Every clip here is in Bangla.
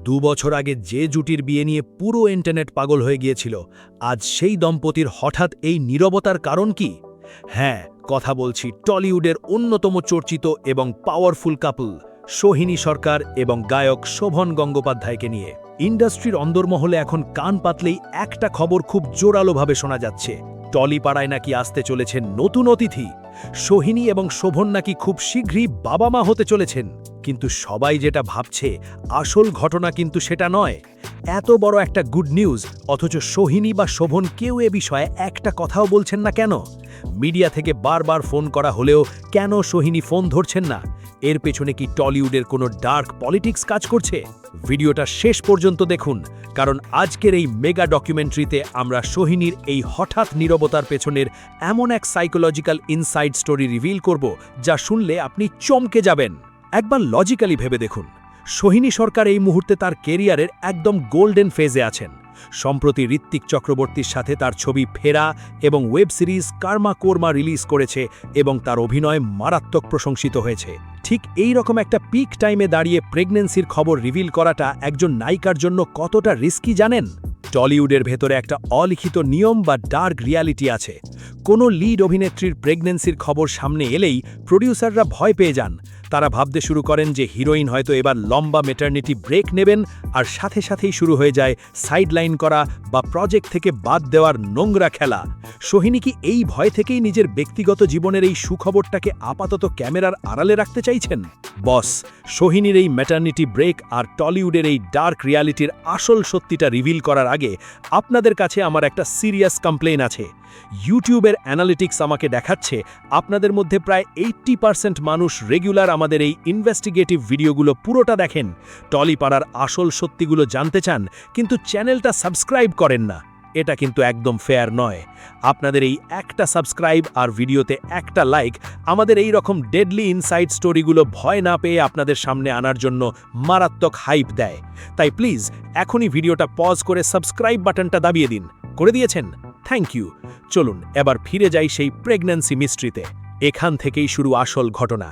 ২ বছর আগে যে জুটির বিয়ে নিয়ে পুরো ইন্টারনেট পাগল হয়ে গিয়েছিল, আজ সেই দম্পতির হঠাৎ এই নীরবতার কারণ কি? হ্যাঁ, কথা বলছি টলিউডের অন্যতম চর্চিত এবং পাওয়ারফুল কাপল সোহিনী সরকার এবং গায়ক শোভন গঙ্গোপাধ্যায়কে নিয়ে। ইন্ডাস্ট্রির অন্দরমহলে এখন কান পাতলেই একটা খবর খুব জোরালোভাবে শোনা যাচ্ছে, টলিপাড়ায় নাকি আসতে চলেছেন নতুন অতিথি। সোহিনী এবং শোভন নাকি খুব শীঘ্রই বাবা মা হতে চলেছেন। কিন্তু সবাই যেটা ভাবছে, আসল ঘটনা কিন্তু সেটা নয়। এত বড় একটা গুড নিউজ, অথচ সোহিনী বা শোভন কেউ এ বিষয়ে একটা কথাও বলছেন না কেন? মিডিয়া থেকে বারবার ফোন করা হলেও কেন সোহিনী ফোন ধরছেন না? এর পেছনে কি টলিউডের কোনো ডার্ক পলিটিক্স কাজ করছে? ভিডিওটা শেষ পর্যন্ত দেখুন, কারণ আজকের এই মেগা ডকুমেন্টারিতে আমরা সোহিনীর এই হঠাৎ নীরবতার পেছনের এমন এক সাইকোলজিক্যাল ইনসাইড স্টোরি রিভিল করব, যা শুনলে আপনি চমকে যাবেন। একবার লজিক্যালি ভেবে দেখুন, সোহিনী সরকার এই মুহূর্তে তার কেরিয়ারের একদম গোল্ডেন ফেজে আছেন। সম্প্রতি ঋত্বিক চক্রবর্তীর সাথে তার ছবি ফেরা এবং web series Karma korma release করেছে এবং তার অভিনয় মারাত্মক প্রশংসিত হয়েছে। ঠিক এই রকম একটা পিক টাইমে দাঁড়িয়ে প্রেগন্যান্সির খবর রিভিল করাটা একজন নায়িকার জন্য কতটা রিস্কি জানেন? টলিউডের ভেতরে একটা অলিখিত নিয়ম বা ডার্ক রিয়ালিটি আছে। কোনো লিড অভিনেত্রীর প্রেগন্যান্সির খবর সামনে এলেই প্রডিউসাররা ভয় পেয়ে যান। তারা ভাবতে শুরু করেন যে হিরোইন হয়তো এবার লম্বা ম্যাটারনিটি ব্রেক নেবেন, আর সাথে সাথেই শুরু হয়ে যায় সাইডলাইন করা বা প্রজেক্ট থেকে বাদ দেওয়ার নোংরা খেলা। সোহিনী কি এই ভয় থেকেই নিজের ব্যক্তিগত জীবনের এই সুখবরটাকে আপাতত ক্যামেরার আড়ালে রাখতে চাইছেন? বস, সোহিনীর এই ম্যাটারনিটি ব্রেক আর টলিউডের এই ডার্ক রিয়ালিটির আসল সত্যিটা রিভিল করার আগে আপনাদের কাছে আমার একটা সিরিয়াস কমপ্লেইন আছে। ইউটিউবের অ্যানালিটিক্স আমাকে দেখাচ্ছে আপনাদের মধ্যে প্রায় 80% মানুষ রেগুলার আমাদের এই ইনভেস্টিগেটিভ ভিডিওগুলো পুরোটা দেখেন, টলিপাড়ার আসল সত্যিগুলো জানতে চান, কিন্তু চ্যানেলটা সাবস্ক্রাইব করেন না। এটা কিন্তু একদম ফেয়ার নয়। আপনাদের এই একটা সাবস্ক্রাইব আর ভিডিওতে একটা লাইক আমাদের এই রকম ডেডলি ইনসাইড স্টোরিগুলো ভয় না পেয়ে আপনাদের সামনে আনার জন্য মারাত্মক হাইপ দেয়। তাই প্লিজ এখনই ভিডিওটা পজ করে সাবস্ক্রাইব বাটনটা দাবিয়ে দিন। করে দিয়েছেন? Thank you. চলুন এবার ফিরে যাই সেই প্রেগন্যান্সি মিস্ট্রিতে। এখান থেকেই শুরু আসল ঘটনা।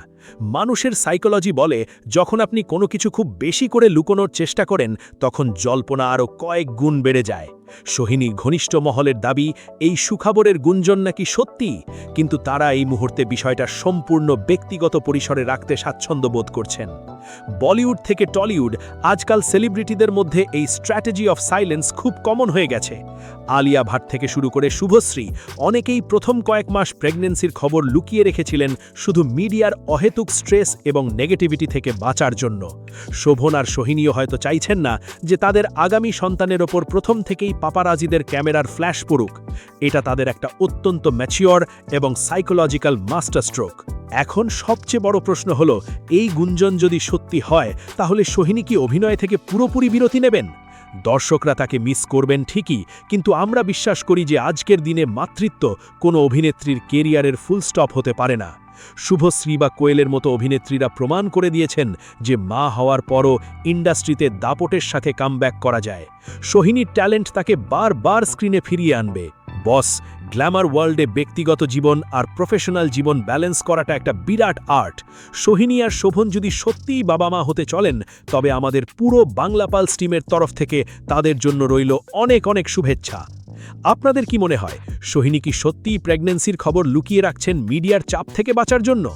মানুষের সাইকোলজি বলে, যখন আপনি কোনো কিছু খুব বেশি করে লুকোনোর চেষ্টা করেন, তখন জল্পনা আরও কয়েক গুণ বেড়ে যায়। সোহিনীর ঘনিষ্ঠ মহলের দাবি, এই সুখবরের গুঞ্জন নাকি সত্যি, কিন্তু তারা এই মুহূর্তে বিষয়টা সম্পূর্ণ ব্যক্তিগত পরিসরে রাখতে স্বাচ্ছন্দ্য বোধ করছেন। বলিউড থেকে টলিউড, আজকাল সেলিব্রিটিদের মধ্যে এই স্ট্র্যাটেজি অফ সাইলেন্স খুব কমন হয়ে গেছে। আলিয়া ভাট থেকে শুরু করে শুভশ্রী, অনেকেই প্রথম কয়েক মাস প্রেগন্যান্সির খবর লুকিয়ে রেখেছিলেন শুধু মিডিয়ার অহেতুক স্ট্রেস এবং নেগেটিভিটি থেকে বাঁচার জন্য। শোভন আর সোহিনীও হয়তো চাইছেন না যে তাদের আগামী সন্তানের ওপর প্রথম থেকেই পাপারাজিদের ক্যামেরার ফ্ল্যাশ পড়ুক। এটা তাদের একটা অত্যন্ত ম্যাচিওর এবং সাইকোলজিক্যাল মাস্টার স্ট্রোক। এখন সবচেয়ে বড় প্রশ্ন হলো, এই গুঞ্জন যদি সত্যি হয়, তাহলে সোহিনী কি অভিনয় থেকে পুরোপুরি বিরতি নেবেন? দর্শকরা তাকে মিস করবেন ঠিকই, কিন্তু আমরা বিশ্বাস করি যে আজকের দিনে মাতৃত্ব কোনো অভিনেত্রীর কেরিয়ারের ফুল স্টপ হতে পারে না। শুভশ্রী বা কোয়েলের মতো অভিনেত্রীরা প্রমাণ করে দিয়েছেন যে মা হওয়ার পরও ইন্ডাস্ট্রিতে দাপটের সাথে কামব্যাক করা যায়। সোহিনীর ট্যালেন্ট তাকে বারবার স্ক্রিনে ফিরিয়ে আনবে। বস, গ্ল্যামার ওয়ার্ল্ডে ব্যক্তিগত জীবন আর প্রফেশনাল জীবন ব্যালেন্স করাটা একটা বিরাট আর্ট। সোহিনী আর শোভন যদি সত্যিই বাবা মা হতে চলেন, তবে আমাদের পুরো বাংলা পালস টিমের তরফ থেকে তাদের জন্য রইল অনেক অনেক শুভেচ্ছা। আপনাদের কি মনে হয়, সোহিনী কি সত্যিই প্রেগন্যান্সির খবর লুকিয়ে রাখছেন মিডিয়ার চাপ থেকে বাঁচার জন্য?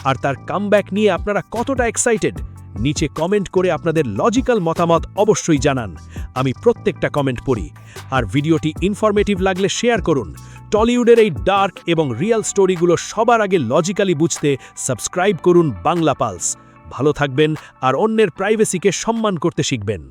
আর তার কামব্যাক নিয়ে আপনারা কতটা এক্সাইটেড? নিচে কমেন্ট করে আপনাদের লজিক্যাল মতামত অবশ্যই জানান। আমি প্রত্যেকটা কমেন্ট পড়ি। আর ভিডিওটি ইনফরমেটিভ লাগলে শেয়ার করুন। টলিউডের এই ডার্ক এবং রিয়েল স্টোরিগুলো সবার আগে লজিক্যালি বুঝতে সাবস্ক্রাইব করুন বাংলা পালস। ভালো থাকবেন আর অন্যের প্রাইভেসিকে সম্মান করতে শিখবেন।